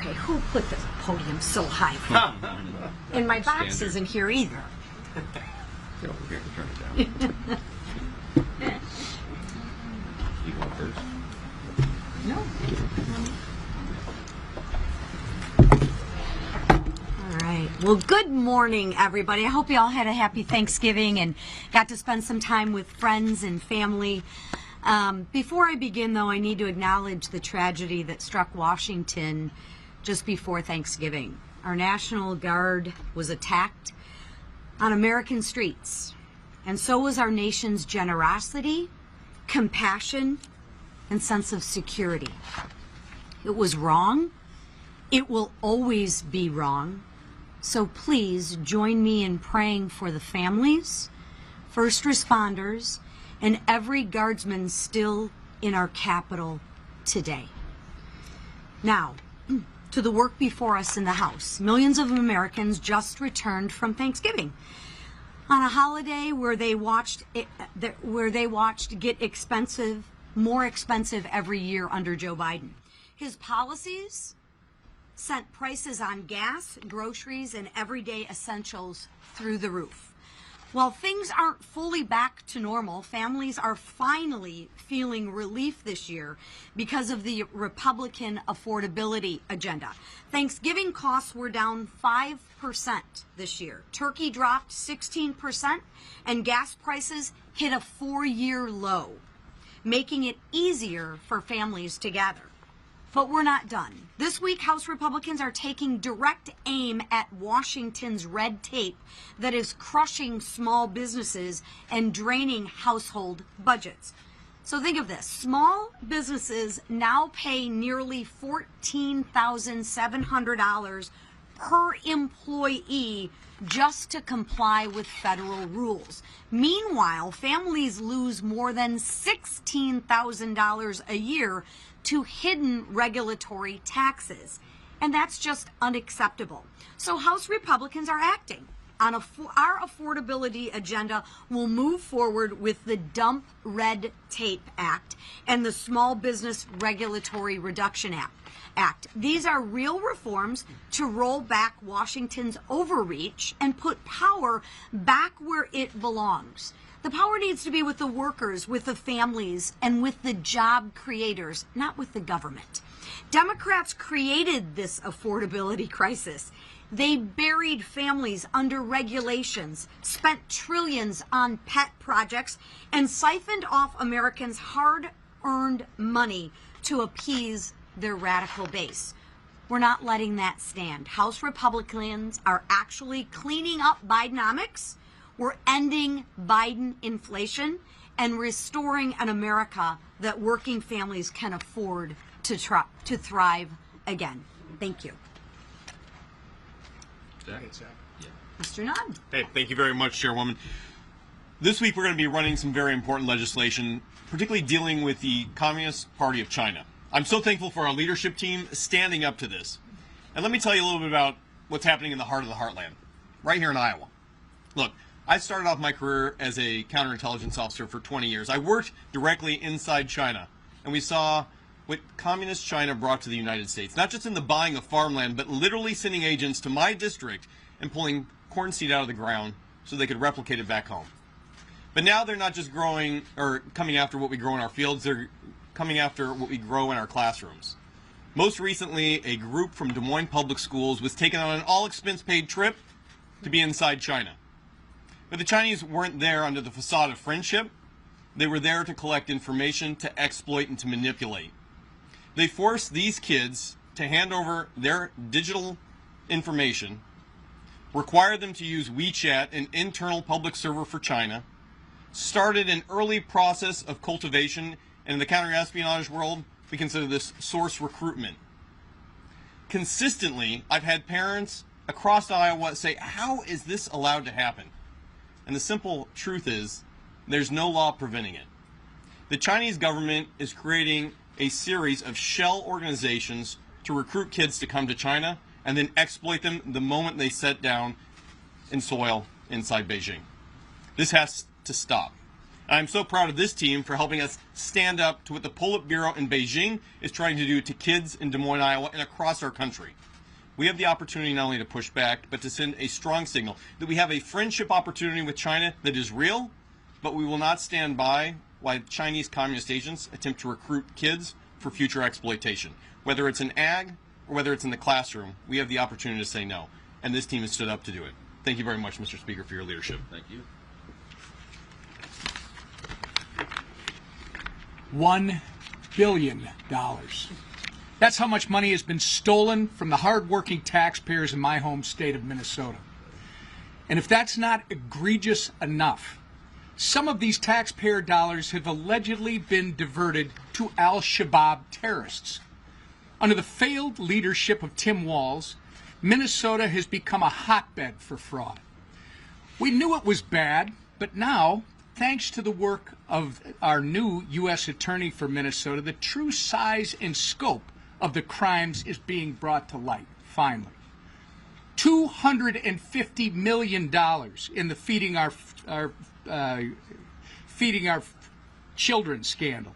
Okay, who put the podium so high? And my box isn't here either. Get over here and turn it down. You go first. No. All right. Well, good morning, everybody. I hope you all had a happy Thanksgiving and got to spend some time with friends and family. Before I begin, though, I need to acknowledge the tragedy that struck Washington just before Thanksgiving. Our National Guard was attacked on American streets, and so was our nation's generosity, compassion, and sense of security. It was wrong. It will always be wrong. So please join me in praying for the families, first responders, and every guardsman still in our capital today. Now, to the work before us in the House. Millions of Americans just returned from Thanksgiving on a holiday where they watched get more expensive every year under Joe Biden. His policies sent prices on gas, groceries, and everyday essentials through the roof. While things aren't fully back to normal, families are finally feeling relief this year because of the Republican affordability agenda. Thanksgiving costs were down 5% this year. Turkey dropped 16%, and gas prices hit a 4-year low, making it easier for families to gather. But we're not done. This week, House Republicans are taking direct aim at Washington's red tape that is crushing small businesses and draining household budgets. So think of this. Small businesses now pay nearly $14,700 per employee just to comply with federal rules. Meanwhile, families lose more than $16,000 a year to hidden regulatory taxes. And that's just unacceptable. So House Republicans are acting. Our affordability agenda will move forward with the Dump Red Tape Act and the Small Business Regulatory Reduction Act. These are real reforms to roll back Washington's overreach and put power back where it belongs. The power needs to be with the workers, with the families, and with the job creators, not with the government. Democrats created this affordability crisis. They buried families under regulations, spent trillions on pet projects, and siphoned off Americans' hard-earned money to appease their radical base. We're not letting that stand. House Republicans are actually cleaning up Bidenomics. We're ending Biden inflation and restoring an America that working families can afford to thrive again. Thank you. Zach? Yeah. Mr. Nunn. Hey, thank you very much, Chairwoman. This week we're going to be running some very important legislation, particularly dealing with the Communist Party of China. I'm so thankful for our leadership team standing up to this. And let me tell you a little bit about what's happening in the heart of the heartland, right here in Iowa. Look, I started off my career as a counterintelligence officer for 20 years. I worked directly inside China, and we saw what Communist China brought to the United States, not just in the buying of farmland, but literally sending agents to my district and pulling corn seed out of the ground so they could replicate it back home. But now they're not just growing or coming after what we grow in our fields, they're coming after what we grow in our classrooms. Most recently, a group from Des Moines Public Schools was taken on an all-expense-paid trip to be inside China. But the Chinese weren't there under the facade of friendship. They were there to collect information, to exploit, and to manipulate. They forced these kids to hand over their digital information, required them to use WeChat, an internal public server for China, started an early process of cultivation, and in the counterespionage world, we consider this source recruitment. Consistently, I've had parents across Iowa say, how is this allowed to happen? And the simple truth is, there's no law preventing it. The Chinese government is creating a series of shell organizations to recruit kids to come to China and then exploit them the moment they set down in soil inside Beijing. This has to stop. I'm so proud of this team for helping us stand up to what the Politburo in Beijing is trying to do to kids in Des Moines, Iowa, and across our country. We have the opportunity not only to push back, but to send a strong signal that we have a friendship opportunity with China that is real, but we will not stand by while Chinese communist agents attempt to recruit kids for future exploitation. Whether it's in ag or whether it's in the classroom, we have the opportunity to say no, and this team has stood up to do it. Thank you very much, Mr. Speaker, for your leadership. Thank you. $1 billion. That's how much money has been stolen from the hardworking taxpayers in my home state of Minnesota. And if that's not egregious enough, some of these taxpayer dollars have allegedly been diverted to al-Shabaab terrorists. Under the failed leadership of Tim Walz, Minnesota has become a hotbed for fraud. We knew it was bad, but now, thanks to the work of our new U.S. Attorney for Minnesota, the true size and scope of the crimes is being brought to light, finally. $250 million in the feeding our children scandal.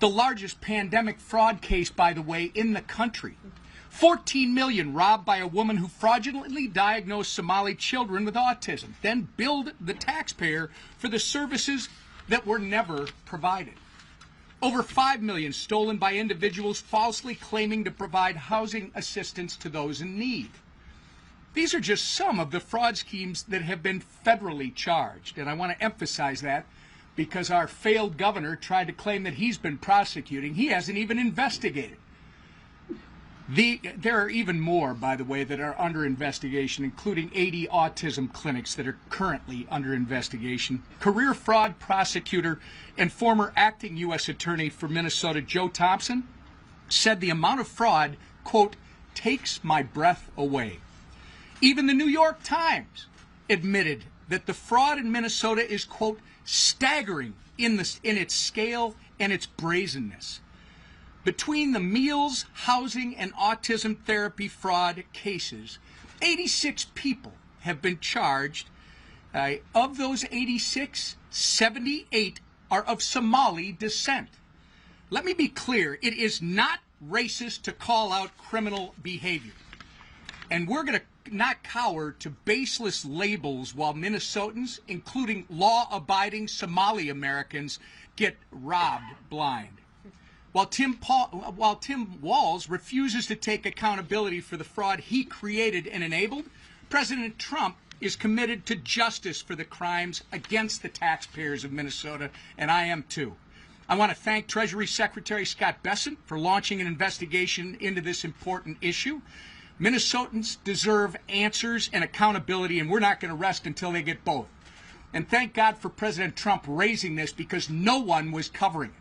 The largest pandemic fraud case, by the way, in the country. 14 million robbed by a woman who fraudulently diagnosed Somali children with autism, then billed the taxpayer for the services that were never provided. Over 5 million stolen by individuals falsely claiming to provide housing assistance to those in need. These are just some of the fraud schemes that have been federally charged, and I want to emphasize that because our failed governor tried to claim that he's been prosecuting. He hasn't even investigated. There are even more, by the way, that are under investigation, including 80 autism clinics that are currently under investigation. Career fraud prosecutor and former acting U.S. Attorney for Minnesota, Joe Thompson, said the amount of fraud, quote, takes my breath away. Even the New York Times admitted that the fraud in Minnesota is, quote, staggering in its scale and its brazenness. Between the meals, housing, and autism therapy fraud cases, 86 people have been charged. Of those 86, 78 are of Somali descent. Let me be clear, it is not racist to call out criminal behavior. And we're going to not cower to baseless labels while Minnesotans, including law-abiding Somali Americans, get robbed blind. While Tim Walz refuses to take accountability for the fraud he created and enabled, President Trump is committed to justice for the crimes against the taxpayers of Minnesota, and I am too. I want to thank Treasury Secretary Scott Bessent for launching an investigation into this important issue. Minnesotans deserve answers and accountability, and we're not going to rest until they get both. And thank God for President Trump raising this because no one was covering it.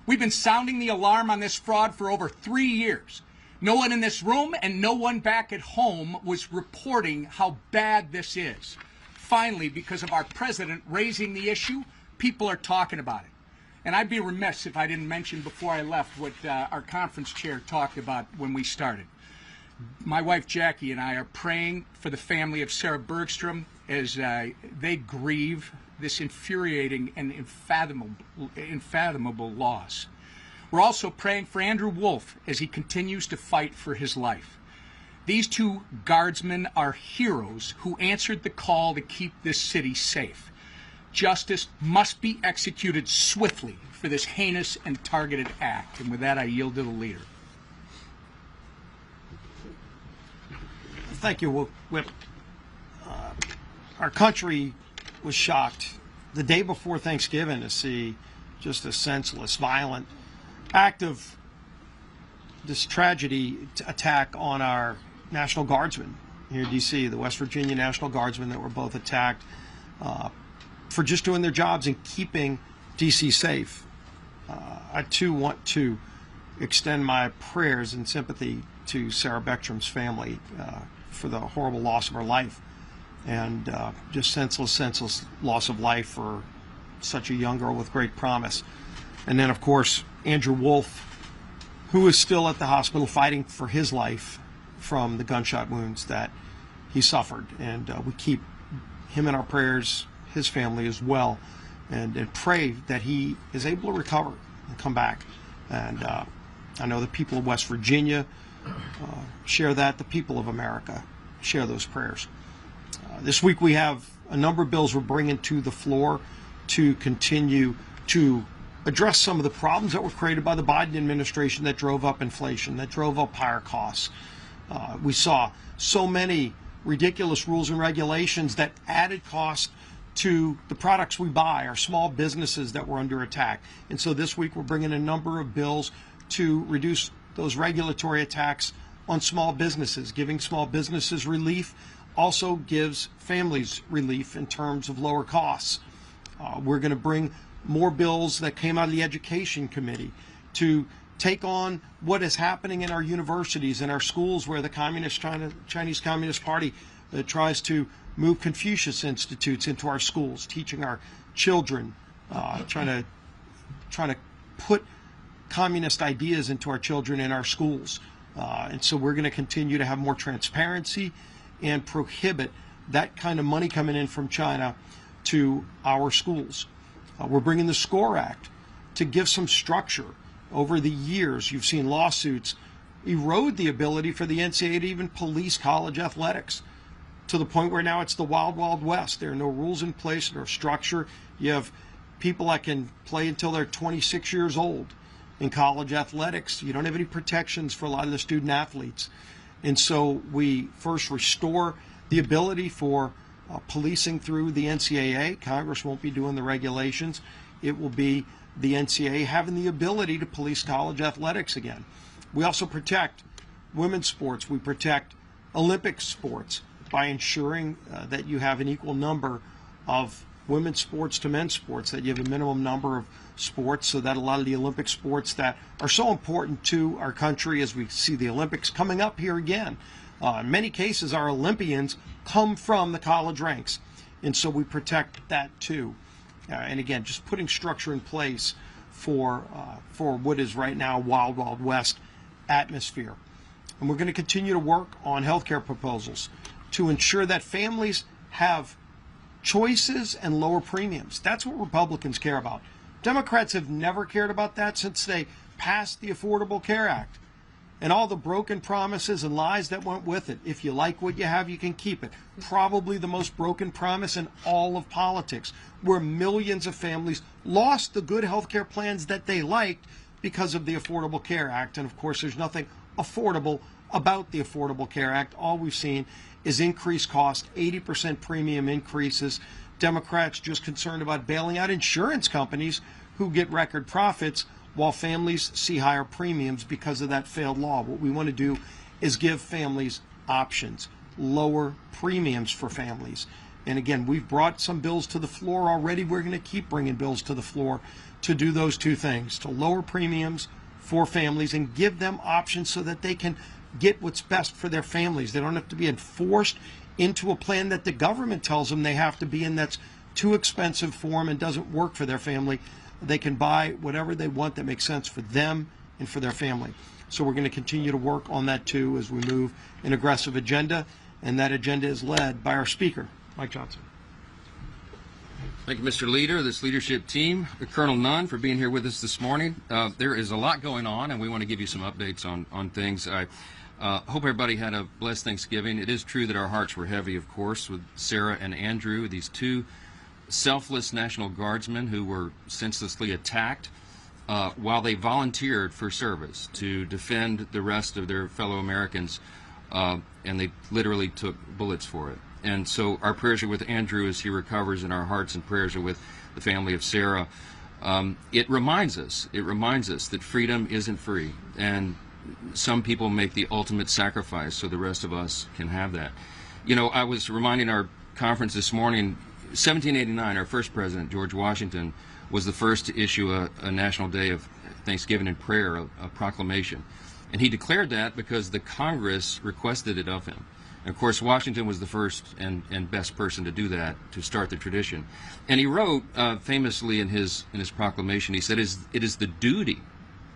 We've been sounding the alarm on this fraud for over 3 years. No one in this room and no one back at home was reporting how bad this is. Finally, because of our president raising the issue, people are talking about it. And I'd be remiss if I didn't mention before I left what our conference chair talked about when we started. My wife Jackie and I are praying for the family of Sarah Bergstrom as they grieve this infuriating and unfathomable loss. We're also praying for Andrew Wolf as he continues to fight for his life. These two guardsmen are heroes who answered the call to keep this city safe. Justice must be executed swiftly for this heinous and targeted act. And with that, I yield to the leader. Thank you, Whip. Our country was shocked the day before Thanksgiving to see just a senseless, violent act of this tragedy attack on our National Guardsmen here in D.C., the West Virginia National Guardsmen that were both attacked for just doing their jobs and keeping D.C. safe. I, too, want to extend my prayers and sympathy to Sarah Beckstrom's family for the horrible loss of her life and just senseless loss of life for such a young girl with great promise. And then, of course, Andrew Wolf, who is still at the hospital fighting for his life from the gunshot wounds that he suffered. And we keep him in our prayers, his family as well. and pray that he is able to recover and come back. And I know the people of West Virginia share that. The people of America share those prayers. This week we have a number of bills we're bringing to the floor to continue to address some of the problems that were created by the Biden administration that drove up inflation, that drove up higher costs. We saw so many ridiculous rules and regulations that added cost to the products we buy, our small businesses that were under attack. And so this week we're bringing a number of bills to reduce those regulatory attacks on small businesses. Giving small businesses relief also gives families relief in terms of lower costs. We're going to bring more bills that came out of the Education Committee to take on what is happening in our universities and our schools, where the Chinese Communist Party tries to move Confucius Institutes into our schools, teaching our children, trying to put communist ideas into our children in our schools. And so we're going to continue to have more transparency and prohibit that kind of money coming in from China to our schools. We're bringing the SCORE Act to give some structure. Over the years, you've seen lawsuits erode the ability for the NCAA to even police college athletics, to the point where now it's the wild, wild west. There are no rules in place, no structure. You have people that can play until they're 26 years old in college athletics. You don't have any protections for a lot of the student athletes. And so we first restore the ability for policing through the NCAA. Congress won't be doing the regulations. It will be the NCAA having the ability to police college athletics again. We also protect women's sports. We protect Olympic sports by ensuring that you have an equal number of women's sports to men's sports, that you have a minimum number of sports, so that a lot of the Olympic sports that are so important to our country, as we see the Olympics coming up here again. In many cases, our Olympians come from the college ranks, and so we protect that too. And again, just putting structure in place for what is right now wild, wild west atmosphere. And we're going to continue to work on healthcare proposals to ensure that families have choices and lower premiums. That's what Republicans care about. Democrats have never cared about that since they passed the Affordable Care Act and all the broken promises and lies that went with it. If you like what you have, you can keep it. Probably the most broken promise in all of politics, where millions of families lost the good health care plans that they liked because of the Affordable Care Act. And of course, there's nothing affordable about the Affordable Care Act. All we've seen is increased cost, 80% premium increases. Democrats just concerned about bailing out insurance companies who get record profits, while families see higher premiums because of that failed law. What we want to do is give families options, lower premiums for families. And again, we've brought some bills to the floor already. We're going to keep bringing bills to the floor to do those two things, to lower premiums for families and give them options so that they can get what's best for their families. They don't have to be enforced into a plan that the government tells them they have to be in, that's too expensive for them and doesn't work for their family. They can buy whatever they want that makes sense for them and for their family. So we're going to continue to work on that too as we move an aggressive agenda, and that agenda is led by our Speaker, Mike Johnson. Thank you, Mr. Leader, this leadership team, Colonel Nunn, for being here with us this morning. There is a lot going on, and we want to give you some updates on things. I hope everybody had a blessed Thanksgiving. It is true that our hearts were heavy, of course, with Sarah and Andrew, these two selfless National Guardsmen who were senselessly attacked while they volunteered for service to defend the rest of their fellow Americans, and they literally took bullets for it. And so our prayers are with Andrew as he recovers, and our hearts and prayers are with the family of Sarah. It reminds us that freedom isn't free, and some people make the ultimate sacrifice so the rest of us can have that. You know, I was reminding our conference this morning, 1789, our first president, George Washington, was the first to issue a national day of thanksgiving and prayer, a proclamation. And he declared that because the Congress requested it of him. And of course, Washington was the first and best person to do that, to start the tradition. And he wrote famously in his proclamation, he said, it is the duty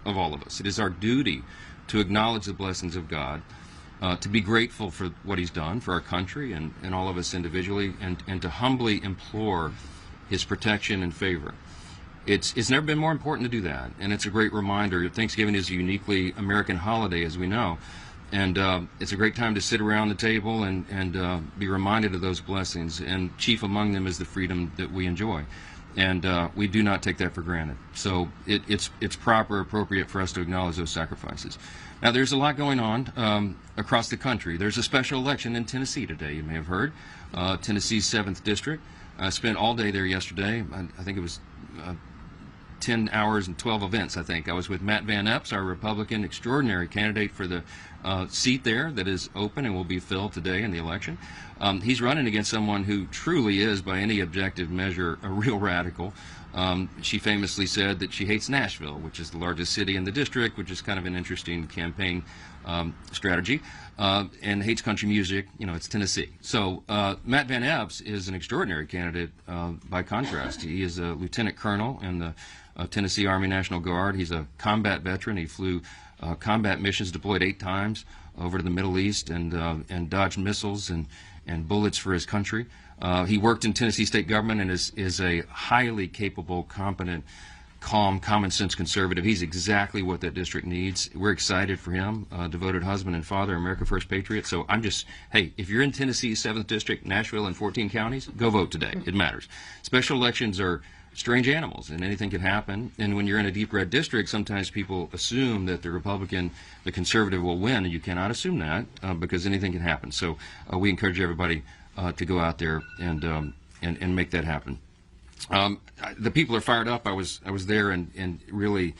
of all of us, it is our duty to acknowledge the blessings of God, to be grateful for what he's done for our country and all of us individually, and to humbly implore His protection and favor. It's never been more important to do that, and it's a great reminder. Thanksgiving is a uniquely American holiday, as we know, and it's a great time to sit around the table and be reminded of those blessings, and chief among them is the freedom that we enjoy. And we do not take that for granted. So it's proper, appropriate for us to acknowledge those sacrifices. Now, there's a lot going on across the country. There's a special election in Tennessee today, you may have heard. Tennessee's 7th District. I spent all day there yesterday. I think it was 10 hours and 12 events, I think. I was with Matt Van Epps, our Republican extraordinary candidate for the seat there that is open and will be filled today in the election. He's running against someone who truly is, by any objective measure, a real radical. She famously said that she hates Nashville, which is the largest city in the district, which is kind of an interesting campaign strategy, and hates country music. You know, it's Tennessee. So Matt Van Epps is an extraordinary candidate by contrast. He is a lieutenant colonel in the Tennessee Army National Guard. He's a combat veteran. He flew combat missions, deployed 8 times over to the Middle East, and dodged missiles and bullets for his country. He worked in Tennessee state government and is a highly capable, competent, calm, common sense conservative. He's exactly what that district needs. We're excited for him, devoted husband and father, America First patriot. So hey, if you're in Tennessee's 7th District, Nashville, and 14 counties, go vote today. It matters. Special elections are strange animals, and anything can happen. And when you're in a deep red district, sometimes people assume that the Republican, the conservative, will win, and you cannot assume that because anything can happen. So we encourage everybody to go out there and make that happen. The people are fired up. I was there and really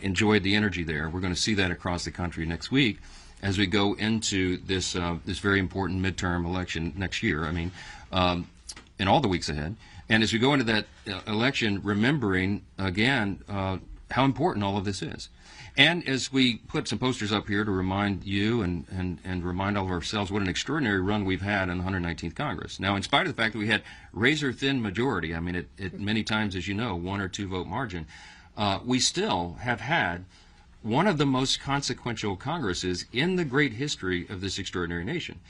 enjoyed the energy there. We're going to see that across the country next week as we go into this very important midterm election next year. I mean, in all the weeks ahead. And as we go into that election, remembering again how important all of this is. And as we put some posters up here to remind you and remind all of ourselves what an extraordinary run we've had in the 119th Congress. Now, in spite of the fact that we had razor-thin majority, I mean, it many times, as you know, 1 or 2 vote margin, we still have had one of the most consequential Congresses in the great history of this extraordinary nation.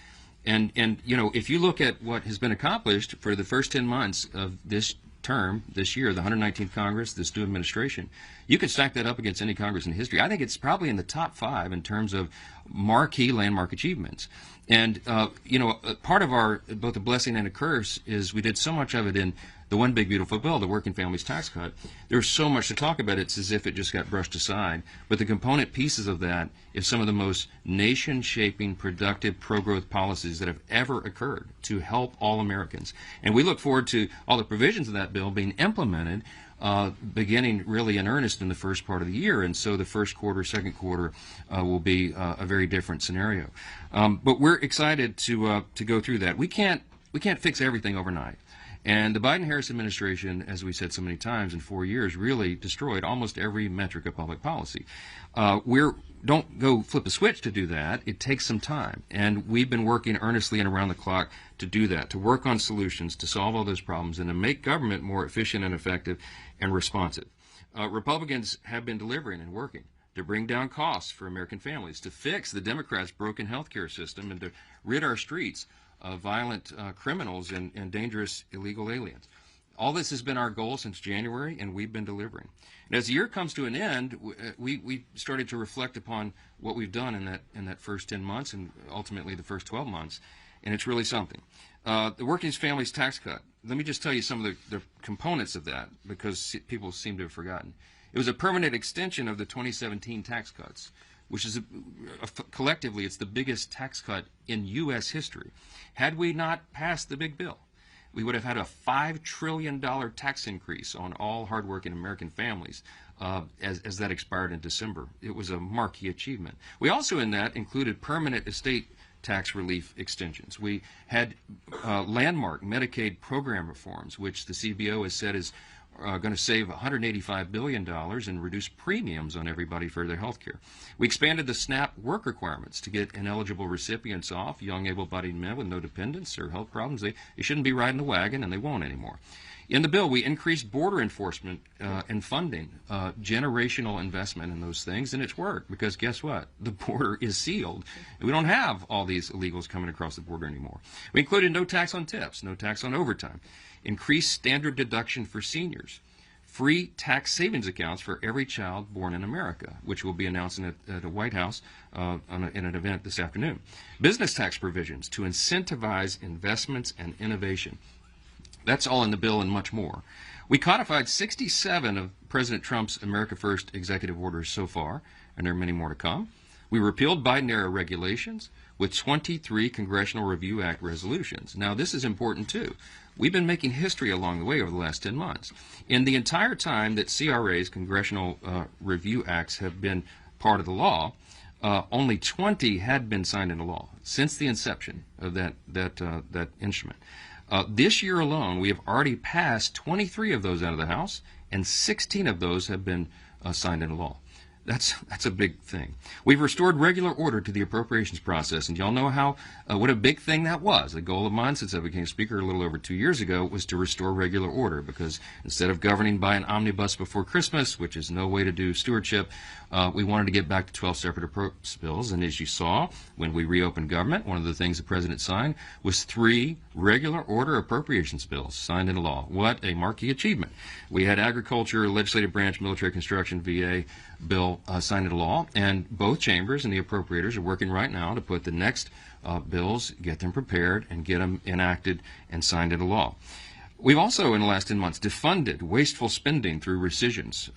And you know, if you look at what has been accomplished for the first 10 months of this term, this year, the 119th Congress, this new administration, you could stack that up against any Congress in history. I think it's probably in the top 5 in terms of marquee landmark achievements. And, you know, part of our, both a blessing and a curse is we did so much of it in the One Big Beautiful Bill, the Working Families Tax Cut. There's so much to talk about. It's as if it just got brushed aside. But the component pieces of that is some of the most nation-shaping, productive, pro-growth policies that have ever occurred to help all Americans. And we look forward to all the provisions of that bill being implemented beginning really in earnest in the first part of the year. And so the first quarter, second quarter will be a very different scenario. But we're excited to go through that. We can't fix everything overnight. And the Biden-Harris administration, as we said so many times, in 4 years really destroyed almost every metric of public policy. Don't go flip a switch to do that. It takes some time. And we've been working earnestly and around the clock to do that, to work on solutions, to solve all those problems, and to make government more efficient and effective and responsive. Republicans have been delivering and working to bring down costs for American families, to fix the Democrats' broken health care system, and to rid our streets of violent criminals and dangerous illegal aliens. All this has been our goal since January, and we've been delivering. And as the year comes to an end, we started to reflect upon what we've done in that first 10 months and ultimately the first 12 months, and it's really something. The Working Families Tax Cut, let me just tell you some of the components of that, because people seem to have forgotten. It was a permanent extension of the 2017 tax cuts, which is collectively, it's the biggest tax cut in U.S. history. Had we not passed the big bill, we would have had a $5 trillion tax increase on all hardworking American families as that expired in December. It was a marquee achievement. We also, in that, included permanent estate tax relief extensions. We had landmark Medicaid program reforms, which the CBO has said is going to save $185 billion and reduce premiums on everybody for their health care. We expanded the SNAP work requirements to get ineligible recipients off, young able-bodied men with no dependents or health problems. They shouldn't be riding the wagon, and they won't anymore. In the bill, we increased border enforcement and funding, generational investment in those things, and it's worked because guess what? The border is sealed. We don't have all these illegals coming across the border anymore. We included no tax on tips, no tax on overtime, increased standard deduction for seniors, free tax savings accounts for every child born in America, which we'll be announcing at the White House in an event this afternoon. Business tax provisions to incentivize investments and innovation. That's all in the bill and much more. We codified 67 of President Trump's America First executive orders so far, and there are many more to come. We repealed Biden-era regulations with 23 Congressional Review Act resolutions. Now, this is important, too. We've been making history along the way over the last 10 months. In the entire time that CRA's, Congressional Review Acts, have been part of the law, only 20 had been signed into law since the inception of that instrument. This year alone, we have already passed 23 of those out of the House, and 16 of those have been signed into law. That's a big thing. We've restored regular order to the appropriations process, and y'all know how what a big thing that was. The goal of mine since I became Speaker a little over 2 years ago was to restore regular order, because instead of governing by an omnibus before Christmas, which is no way to do stewardship, we wanted to get back to 12 separate appropriations bills. And as you saw, when we reopened government, one of the things the President signed was 3 regular order appropriations bills signed into law. What a marquee achievement. We had agriculture, legislative branch, military construction, VA bill signed into law, and both chambers and the appropriators are working right now to put the next bills, get them prepared, and get them enacted and signed into law. We've also, in the last 10 months, defunded wasteful spending through rescissions,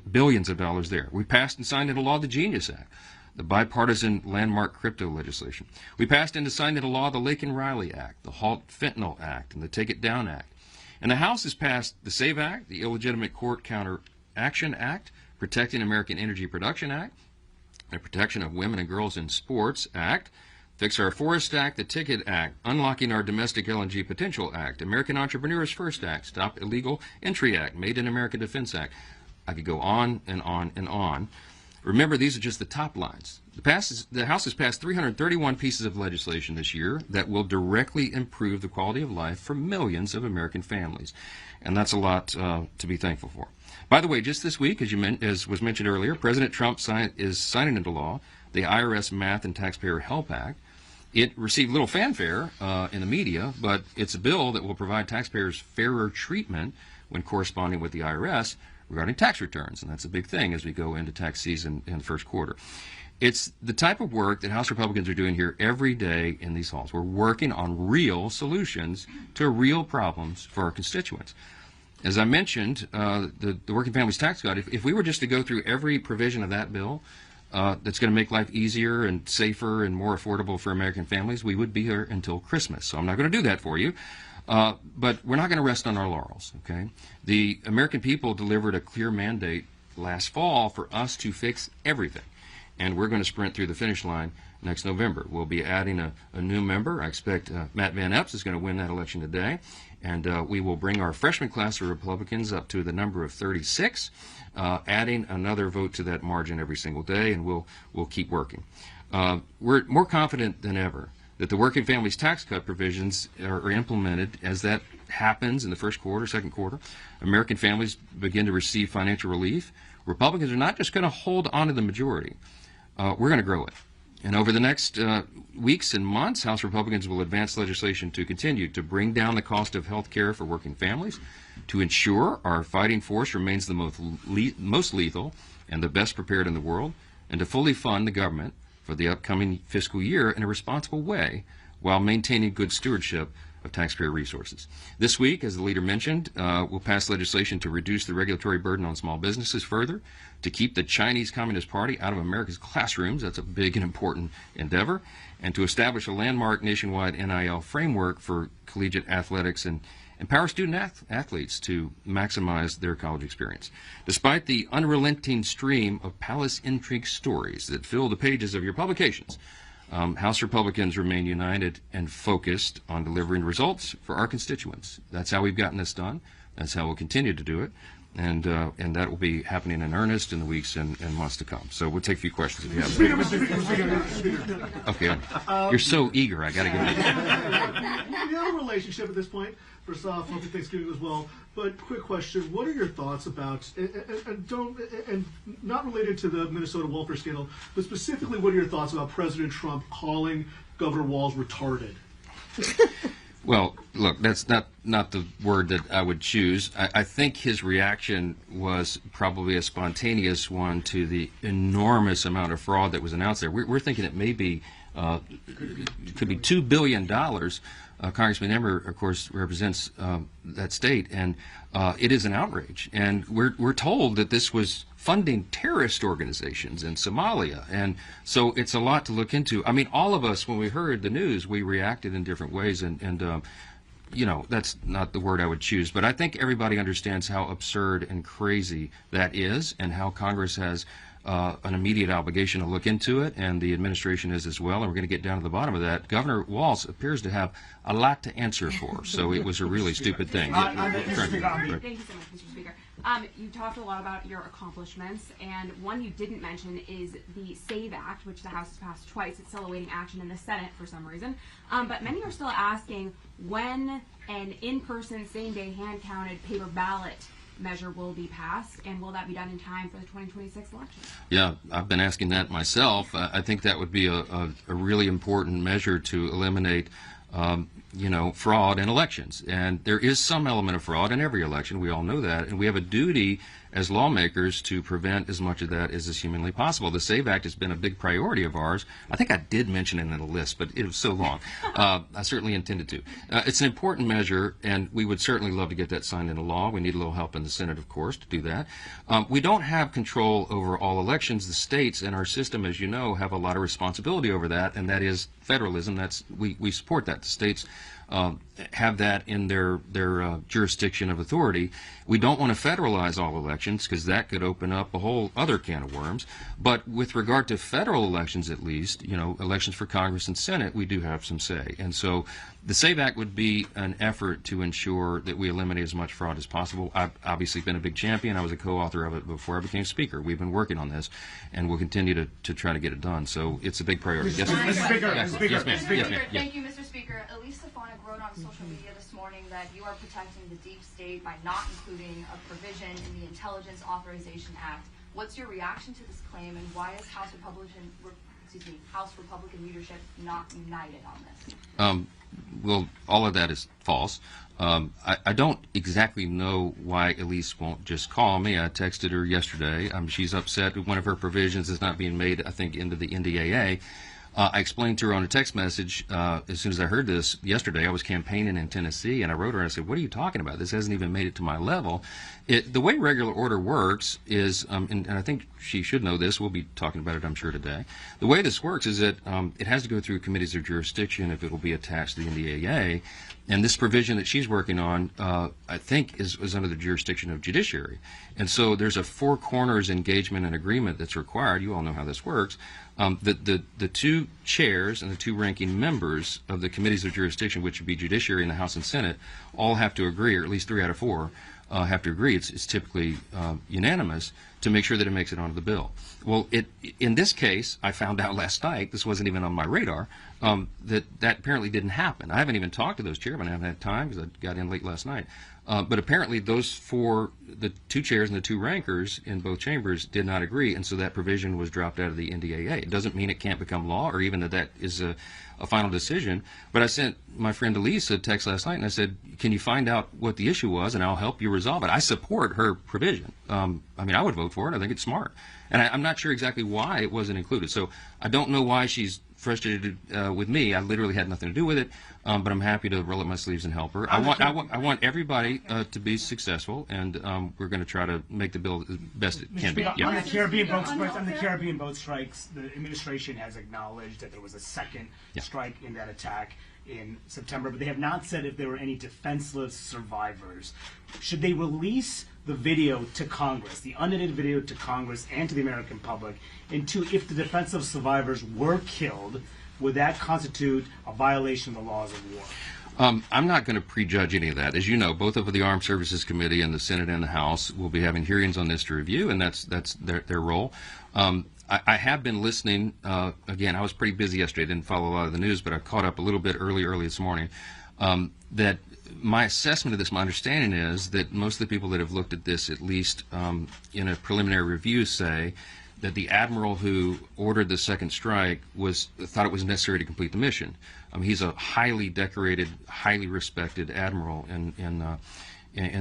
billions of dollars there. We passed and signed into law the Genius Act, the bipartisan landmark crypto legislation. We passed and signed into law the Laken Riley Act, the Halt Fentanyl Act, and the Take It Down Act. And the House has passed the SAVE Act, the Illegitimate Court Counter Action Act, Protecting American Energy Production Act, the Protection of Women and Girls in Sports Act, Fix Our Forest Act, the Ticket Act, Unlocking Our Domestic LNG Potential Act, American Entrepreneurs First Act, Stop Illegal Entry Act, Made in America Defense Act. I could go on and on and on. Remember, these are just the top lines. The House has passed 331 pieces of legislation this year that will directly improve the quality of life for millions of American families. And that's a lot to be thankful for. By the way, just this week, as was mentioned earlier, President Trump is signing into law the IRS Math and Taxpayer Help Act. It received little fanfare in the media, but it's a bill that will provide taxpayers fairer treatment when corresponding with the IRS regarding tax returns, and that's a big thing as we go into tax season in the first quarter. It's the type of work that House Republicans are doing here every day in these halls. We're working on real solutions to real problems for our constituents. As I mentioned, the Working Families Tax Code, if we were just to go through every provision of that bill that's going to make life easier and safer and more affordable for American families, we would be here until Christmas. So I'm not going to do that for you. But we're not going to rest on our laurels, okay? The American people delivered a clear mandate last fall for us to fix everything. And we're going to sprint through the finish line next November. We'll be adding a new member. I expect Matt Van Epps is going to win that election today. And we will bring our freshman class of Republicans up to the number of 36, adding another vote to that margin every single day, and we'll keep working. We're more confident than ever that the Working Families Tax Cut provisions are implemented. As that happens in the first quarter, second quarter, American families begin to receive financial relief. Republicans are not just going to hold on to the majority. We're going to grow it. And over the next weeks and months, House Republicans will advance legislation to continue to bring down the cost of health care for working families, to ensure our fighting force remains the most lethal and the best prepared in the world, and to fully fund the government for the upcoming fiscal year in a responsible way while maintaining good stewardship of taxpayer resources. This week, as the leader mentioned, we'll pass legislation to reduce the regulatory burden on small businesses further, to keep the Chinese Communist Party out of America's classrooms. That's a big and important endeavor. And to establish a landmark nationwide NIL framework for collegiate athletics and empower student athletes to maximize their college experience. Despite the unrelenting stream of palace intrigue stories that fill the pages of your publications, House Republicans remain united and focused on delivering results for our constituents. That's how we've gotten this done. That's how we'll continue to do it. And that will be happening in earnest in the weeks and months to come. So we'll take a few questions if you have. Okay, you're so eager. I got to get it. We have a relationship at this point, First off, happy Thanksgiving as well. But quick question: what are your thoughts about and not related to the Minnesota welfare scandal, but specifically, what are your thoughts about President Trump calling Governor Walz retarded? Well, look, that's not the word that I would choose. I think his reaction was probably a spontaneous one to the enormous amount of fraud that was announced there. We're thinking it may be, it could be $2 billion. Congressman Emmer, of course, represents that state, and it is an outrage. And we're told that this was funding terrorist organizations in Somalia, and so it's a lot to look into. I mean, all of us, when we heard the news, we reacted in different ways, and you know, that's not the word I would choose, but I think everybody understands how absurd and crazy that is, and how Congress has an immediate obligation to look into it, and the administration is as well, and we're going to get down to the bottom of that. Governor Walz appears to have a lot to answer for, so it was a really stupid thing. Thank you so much, Mr. Speaker. You talked a lot about your accomplishments, and one you didn't mention is the SAVE Act, which the House has passed twice. It's still awaiting action in the Senate for some reason. But many are still asking when an in-person, same-day, hand-counted paper ballot measure will be passed, and will that be done in time for the 2026 election? Yeah, I've been asking that myself. I think that would be a really important measure to eliminate you know, fraud in elections. And there is some element of fraud in every election. We all know that. And we have a duty as lawmakers to prevent as much of that as is humanly possible. The SAVE Act has been a big priority of ours. I think I did mention it in the list, but it was so long. I certainly intended to. It's an important measure, and we would certainly love to get that signed into law. We need a little help in the Senate, of course, to do that. We don't have control over all elections. The states and our system, as you know, have a lot of responsibility over that, and that is federalism. We support that. The states have that in their jurisdiction of authority. We don't want to federalize all elections because that could open up a whole other can of worms. But with regard to federal elections, at least, you know, elections for Congress and Senate, we do have some say. And so the SAVE Act would be an effort to ensure that we eliminate as much fraud as possible. I've obviously been a big champion. I was a co-author of it before I became Speaker. We've been working on this, and we'll continue to try to get it done. So it's a big priority. Yes, ma'am. Mr. Speaker, Yes, Mr. Speaker, yes, ma'am. Mr. Speaker. Yes, ma'am. Thank you, Mr. Speaker. Elise Stefanik wrote on social media this morning that you are protecting the deep state by not including a provision in the Intelligence Authorization Act. What's your reaction to this claim, and why is House Republican leadership not united on this? Well, all of that is false. I don't exactly know why Elise won't just call me. I texted her yesterday. She's upset that one of her provisions is not being made, I think, into the NDAA. I explained to her on a text message as soon as I heard this yesterday. I was campaigning in Tennessee, and I wrote her and I said, what are you talking about? This hasn't even made it to my level. The way regular order works is, and I think she should know this, we'll be talking about it, I'm sure, today. The way this works is that it has to go through committees of jurisdiction if it will be attached to the NDAA. And this provision that she's working on, I think, is under the jurisdiction of judiciary. And so there's a four corners engagement and agreement that's required. You all know how this works. The two chairs and the two ranking members of the committees of jurisdiction, which would be judiciary and the House and Senate, all have to agree, or at least 3 out of 4 have to agree. It's typically unanimous to make sure that it makes it onto the bill. Well, in this case, I found out last night, this wasn't even on my radar, that apparently didn't happen. I haven't even talked to those chairmen. I haven't had time because I got in late last night. But apparently those four, the two chairs and the two rankers in both chambers did not agree, and so that provision was dropped out of the NDAA. It doesn't mean it can't become law or even that is a final decision. But I sent my friend Elise a text last night and I said, can you find out what the issue was and I'll help you resolve it. I support her provision. I mean, I would vote for it. I think it's smart. And I'm not sure exactly why it wasn't included. So I don't know why she's frustrated with me. I literally had nothing to do with it, but I'm happy to roll up my sleeves and help her. I want everybody to be successful, and we're going to try to make the bill as best it can be. On the Caribbean boat strikes, the administration has acknowledged that there was a second strike in that attack in September, but they have not said if there were any defenseless survivors. Should they release the video to Congress, the unedited video to Congress and to the American public? And two, if the defenseless survivors were killed, would that constitute a violation of the laws of war? I'm not going to prejudge any of that. As you know, both of the Armed Services Committee and the Senate and the House will be having hearings on this to review, and that's their role. I have been listening. Again, I was pretty busy yesterday. I didn't follow a lot of the news, but I caught up a little bit early this morning. That my assessment of this, my understanding is that most of the people that have looked at this, at least in a preliminary review, say that the admiral who ordered the second strike thought it was necessary to complete the mission. He's a highly decorated, highly respected admiral in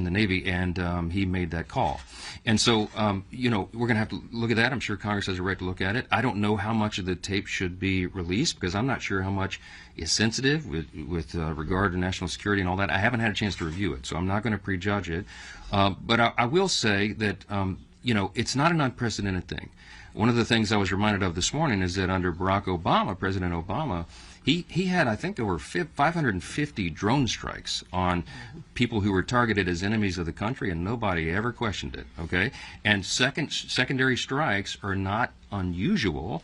the Navy, and he made that call. And so, we're going to have to look at that. I'm sure Congress has a right to look at it. I don't know how much of the tape should be released because I'm not sure how much is sensitive with regard to national security and all that. I haven't had a chance to review it, so I'm not going to prejudge it. But I will say that, it's not an unprecedented thing. One of the things I was reminded of this morning is that under Barack Obama, President Obama, he had, I think, over 550 drone strikes on people who were targeted as enemies of the country, and nobody ever questioned it, okay? And secondary strikes are not unusual.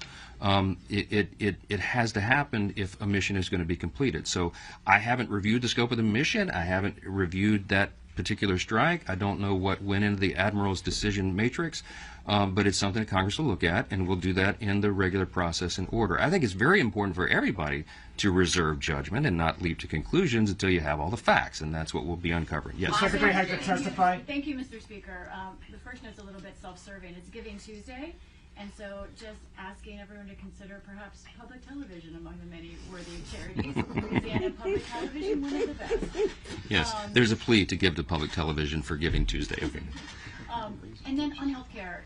It has to happen if a mission is going to be completed. So I haven't reviewed the scope of the mission. I haven't reviewed that particular strike. I don't know what went into the Admiral's decision matrix, but it's something that Congress will look at, and we'll do that in the regular process and order. I think it's very important for everybody to reserve judgment and not leap to conclusions until you have all the facts, and that's what we'll be uncovering. Yes. Secretary has to testify. Thank you, Mr. Speaker. The first note's a little bit self-serving. It's Giving Tuesday. And so just asking everyone to consider perhaps public television among the many worthy charities. Louisiana Public Television, one of the best. Yes, there's a plea to give to public television for Giving Tuesday. Okay. And then on healthcare,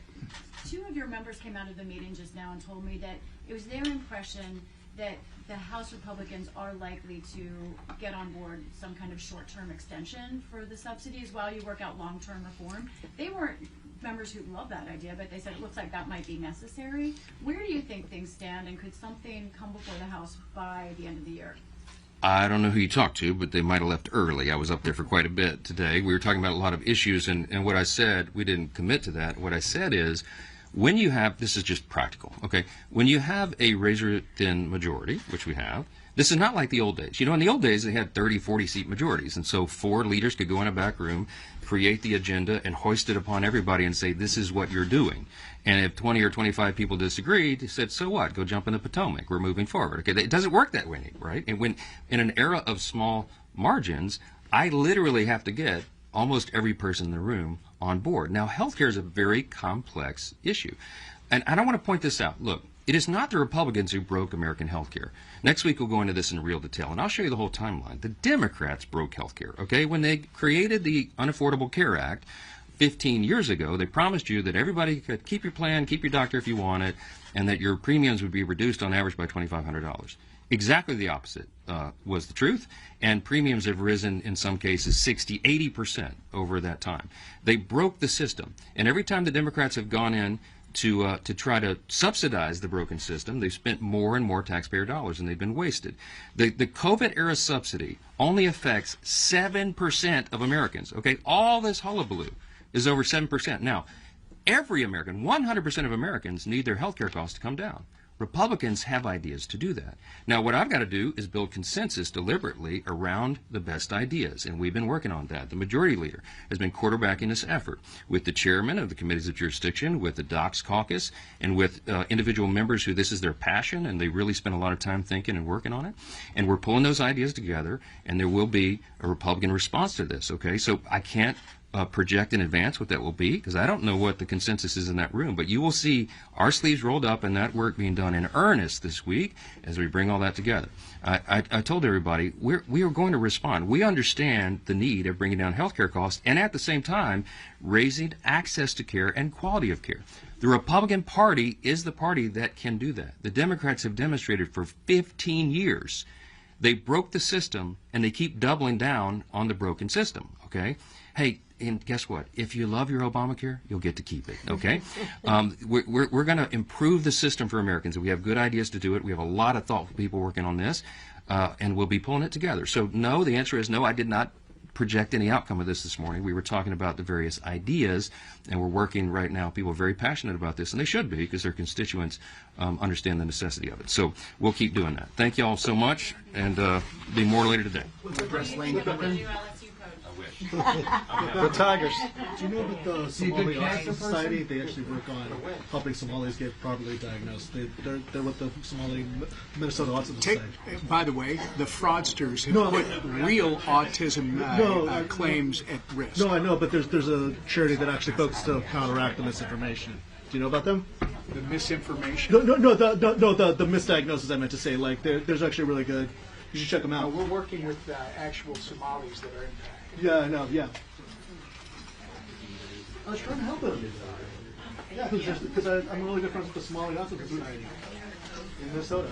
two of your members came out of the meeting just now and told me that it was their impression that the House Republicans are likely to get on board some kind of short-term extension for the subsidies while you work out long-term reform. They weren't members who love that idea, but they said it looks like that might be necessary. Where do you think things stand, and could something come before the House by the end of the year? I don't know who you talked to, but they might have left early. I was up there for quite a bit today. We were talking about a lot of issues, and what I said, we didn't commit to that. What I said is, when you have, this is just practical, okay? When you have a razor-thin majority, which we have, this is not like the old days. In the old days, they had 30, 40-seat majorities, and so 4 leaders could go in a back room, create the agenda, and hoist it upon everybody and say, this is what you're doing. And if 20 or 25 people disagreed, they said, so what? Go jump in the Potomac. We're moving forward. Okay, it doesn't work that way, right? And when in an era of small margins, I literally have to get almost every person in the room on board. Now, healthcare is a very complex issue. And I want to point this out. Look, it is not the Republicans who broke American healthcare. Next week, we'll go into this in real detail, and I'll show you the whole timeline. The Democrats broke healthcare, okay? When they created the Unaffordable Care Act 15 years ago, they promised you that everybody could keep your plan, keep your doctor if you want it, and that your premiums would be reduced on average by $2,500. Exactly the opposite was the truth, and premiums have risen in some cases 60, 80% over that time. They broke the system, and every time the Democrats have gone in to try to subsidize the broken system, they've spent more and more taxpayer dollars, and they've been wasted. The COVID-era subsidy only affects 7% of Americans, okay? All this hullabaloo is over 7%. Now, every American, 100% of Americans need their health care costs to come down. Republicans have ideas to do that. Now, what I've got to do is build consensus deliberately around the best ideas, and we've been working on that. The majority leader has been quarterbacking this effort with the chairman of the committees of jurisdiction, with the Docs Caucus, and with individual members who this is their passion, and they really spend a lot of time thinking and working on it. And we're pulling those ideas together, and there will be a Republican response to this, okay? So I can't project in advance what that will be, because I don't know what the consensus is in that room, but you will see our sleeves rolled up and that work being done in earnest this week as we bring all that together. I told everybody we are going to respond. We understand the need of bringing down healthcare costs and at the same time raising access to care and quality of care. The Republican Party is the party that can do that. The Democrats have demonstrated for 15 years they broke the system and they keep doubling down on the broken system, okay? Hey, and guess what? If you love your Obamacare, you'll get to keep it, okay? We're going to improve the system for Americans. We have good ideas to do it. We have a lot of thoughtful people working on this, and we'll be pulling it together. So no, the answer is no, I did not project any outcome of this morning. We were talking about the various ideas, and we're working right now. People are very passionate about this, and they should be, because their constituents understand the necessity of it. So we'll keep doing that. Thank you all so much, and be more later today. I wish. The Tigers. Do you know that the Somali Autism Society, they actually work on helping Somalis get properly diagnosed? They're with the Minnesota Autism Society. By the way, the fraudsters have put real autism claims at risk. No, I know, but there's a charity that actually focuses to counteract the misinformation. Do you know about them? The misinformation. No, the misdiagnosis I meant to say. Like, there's actually really good. You should check them out. We're working with actual Somalis that are impacted. Yeah, I know, yeah. I was trying to help them. Yeah, because I'm really good friends with the Somali Autism Society in Minnesota.